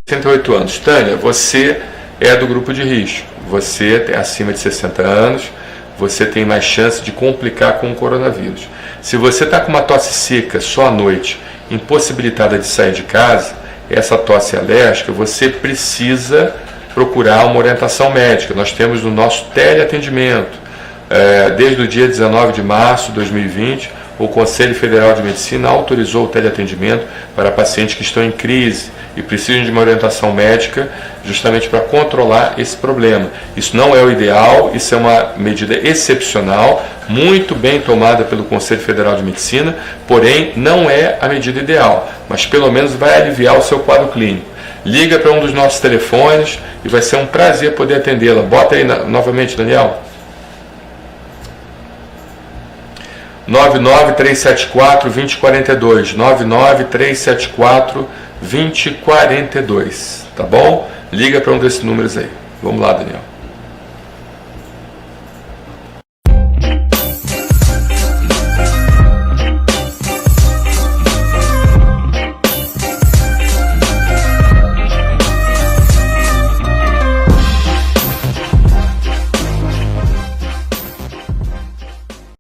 68 anos. Tânia, você é do grupo de risco. Você tem acima de 60 anos, você tem mais chance de complicar com o coronavírus. Se você está com uma tosse seca só à noite, impossibilitada de sair de casa, essa tosse alérgica, você precisa procurar uma orientação médica. Nós temos no nosso teleatendimento, desde o dia 19 de março de 2020, o Conselho Federal de Medicina autorizou o teleatendimento para pacientes que estão em crise e precisam de uma orientação médica justamente para controlar esse problema. Isso não é o ideal, isso é uma medida excepcional, muito bem tomada pelo Conselho Federal de Medicina, porém não é a medida ideal, mas pelo menos vai aliviar o seu quadro clínico. Liga para um dos nossos telefones e vai ser um prazer poder atendê-la. Bota aí novamente, Daniel. 99374-2042, 99374-2042, tá bom? Liga para um desses números aí. Vamos lá, Daniel.